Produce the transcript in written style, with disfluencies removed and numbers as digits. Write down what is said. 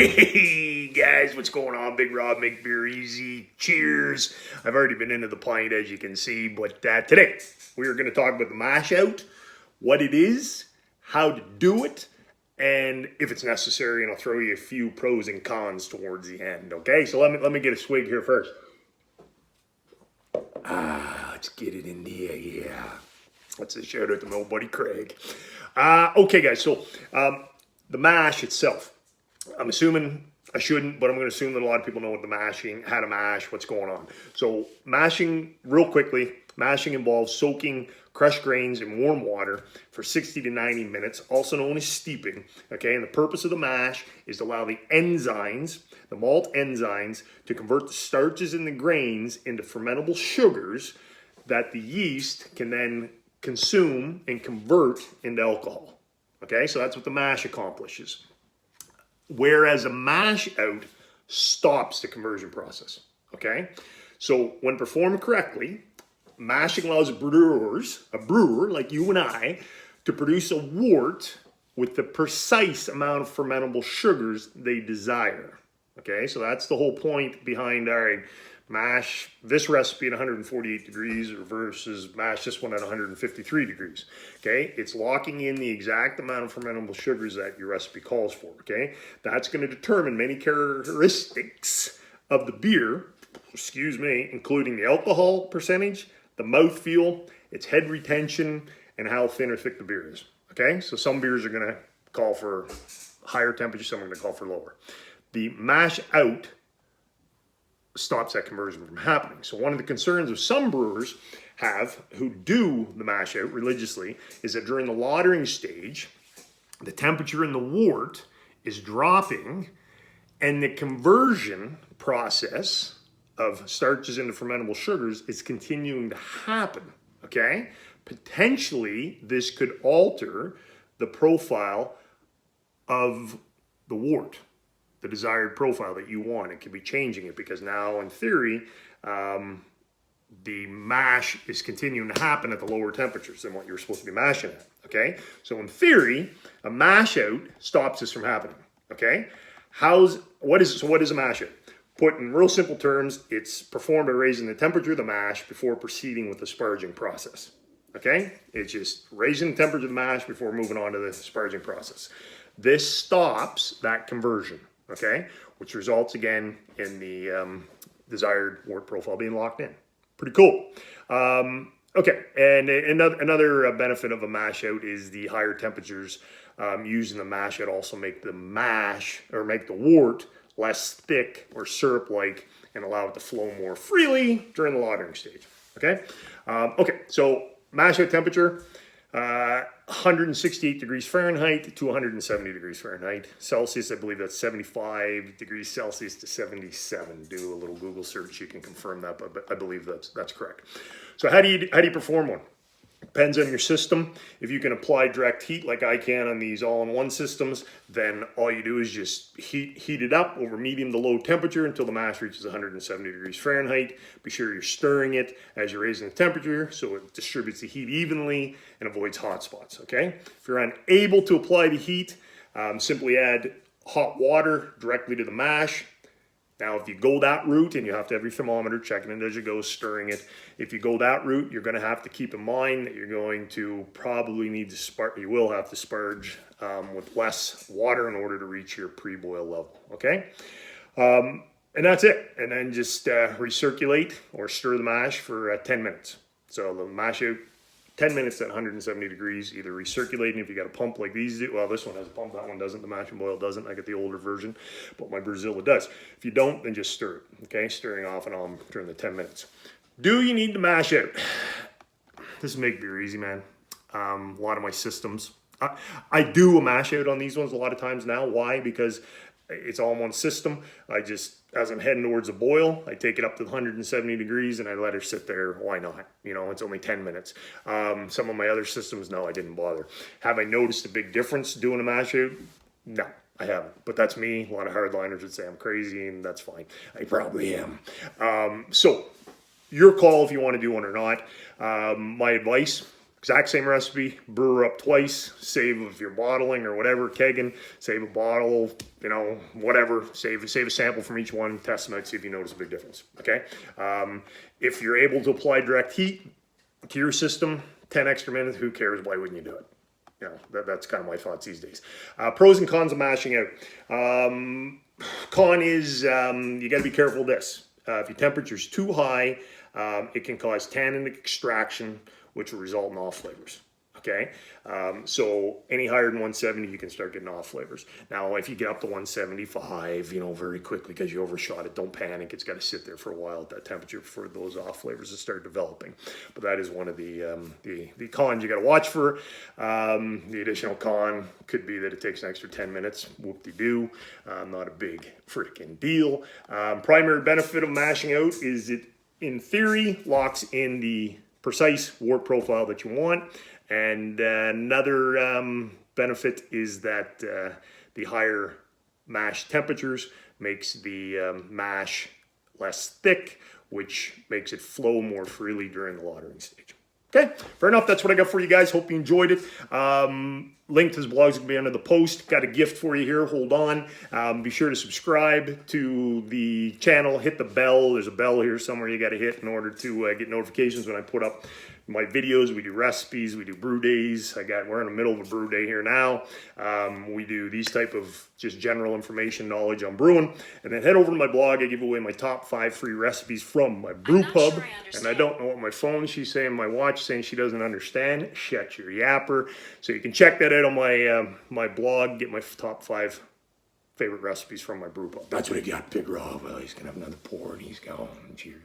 Hey guys, what's going on? Big Rob, make beer easy. Cheers. I've already been into the pint, as you can see, but today we are going to talk about the mash out, what it is, how to do it, and if it's necessary, and I'll throw you a few pros and cons towards the end. Okay, so let me get a swig here first. Let's get it in there. Yeah, that's a shout out to my old buddy Craig. Okay, guys. So the mash itself. I'm assuming I shouldn't, but I'm going to assume that a lot of people know what how to mash, what's going on. So mashing, real quickly, mashing involves soaking crushed grains in warm water for 60 to 90 minutes, also known as steeping. Okay, and the purpose of the mash is to allow the enzymes, the malt enzymes, to convert the starches in the grains into fermentable sugars that the yeast can then consume and convert into alcohol. Okay, so that's what the mash accomplishes. Whereas a mash out stops the conversion process. Okay, so when performed correctly, mashing allows a brewer like you and I, to produce a wort with the precise amount of fermentable sugars they desire. Okay, so that's the whole point behind, all right, mash this recipe at 148 degrees versus mash this one at 153 degrees. Okay, it's locking in the exact amount of fermentable sugars that your recipe calls for. Okay, that's going to determine many characteristics of the beer, including the alcohol percentage, the mouthfeel, its head retention, and how thin or thick the beer is. Okay, so some beers are going to call for higher temperature, some are going to call for lower. The mash out stops that conversion from happening. So one of the concerns of some brewers who do the mash out religiously is that during the lautering stage, the temperature in the wort is dropping and the conversion process of starches into fermentable sugars is continuing to happen. Okay? Potentially, this could alter the profile of the wort, the desired profile that you want. It could be changing it because now, in theory, the mash is continuing to happen at the lower temperatures than what you're supposed to be mashing at. Okay, so in theory, a mash out stops this from happening. Okay, what is a mash out? Put in real simple terms, it's performed by raising the temperature of the mash before proceeding with the sparging process. Okay, it's just raising the temperature of the mash before moving on to the sparging process. This stops that conversion. Okay, which results again in the desired wort profile being locked in. Pretty cool. Okay, and another benefit of a mash out is the higher temperatures used in the mash out also make the wort less thick or syrup-like and allow it to flow more freely during the lautering stage. Okay, so mash out temperature. 168 degrees Fahrenheit to 170 degrees Fahrenheit. Celsius, I believe that's 75 degrees Celsius to 77. Do a little Google search, you can confirm that, but I believe that's correct. So how do you perform one? Depends on your system. If you can apply direct heat like I can on these all-in-one systems, then all you do is just heat it up over medium to low temperature until the mash reaches 170 degrees Fahrenheit. Be sure you're stirring it as you're raising the temperature so it distributes the heat evenly and avoids hot spots, okay? If you're unable to apply the heat, simply add hot water directly to the mash. Now, if you go that route, and you have to have your thermometer, checking it as you go, stirring it. If you go that route, you're going to have to keep in mind that you're going to probably need to you will have to sparge with less water in order to reach your pre-boil level, okay? And that's it. And then just recirculate or stir the mash for 10 minutes. So the mash out 10 minutes at 170 degrees, either recirculating if you got a pump like these do. Well, this one has a pump, that one doesn't. The mash and boil doesn't. I get the older version, but my Brazilla does. If you don't, then just stir it, okay? Stirring off and on during the 10 minutes. Do you need to mash out? This is make beer easy, man. A lot of my systems. I do a mash out on these ones a lot of times now. Why? Because it's all in one system. As I'm heading towards a boil, I take it up to 170 degrees and I let her sit there. Why not? You know, it's only 10 minutes. Some of my other systems, no, I didn't bother. Have I noticed a big difference doing a mash out? No, I haven't. But that's me. A lot of hardliners would say I'm crazy, and that's fine. I probably am. So your call if you want to do one or not. My advice, exact same recipe, brew her up twice, save if you're bottling or whatever, kegging, save a bottle, you know, whatever, save a sample from each one, test them out, see if you notice a big difference, okay? If you're able to apply direct heat to your system, 10 extra minutes, who cares, why wouldn't you do it? You know, that's kind of my thoughts these days. Pros and cons of mashing out. Con is you got to be careful of this. If your temperature's too high, it can cause tannin extraction, which will result in off flavors. Okay, so any higher than 170, you can start getting off flavors. Now, if you get up to 175, you know, very quickly because you overshot it, don't panic. It's got to sit there for a while at that temperature for those off flavors to start developing. But that is one of the cons you got to watch for. The additional con could be that it takes an extra 10 minutes. Whoop-de-doo. Not a big freaking deal. Primary benefit of mashing out is it, in theory, locks in the precise wort profile that you want. And another benefit is that the higher mash temperatures makes the mash less thick, which makes it flow more freely during the lautering stage. Okay, fair enough. That's what I got for you guys. Hope you enjoyed it. Link to his blogs will be under the post. Got a gift for you here. Hold on. Be sure to subscribe to the channel. Hit the bell. There's a bell here somewhere you got to hit in order to get notifications when I put up my videos. We do recipes. We do brew days. We're in the middle of a brew day here now. We do these type of just general information, knowledge on brewing. And then head over to my blog. I give away my top 5 free recipes from my brew pub. Sure and I don't know what my phone, she's saying, my watch saying she doesn't understand. Shut your yapper. So you can check that out on my my blog. Get my top 5 favorite recipes from my brew pub. That's what I got, Big Rob. Well, he's going to have another pour and he's gone. Cheers.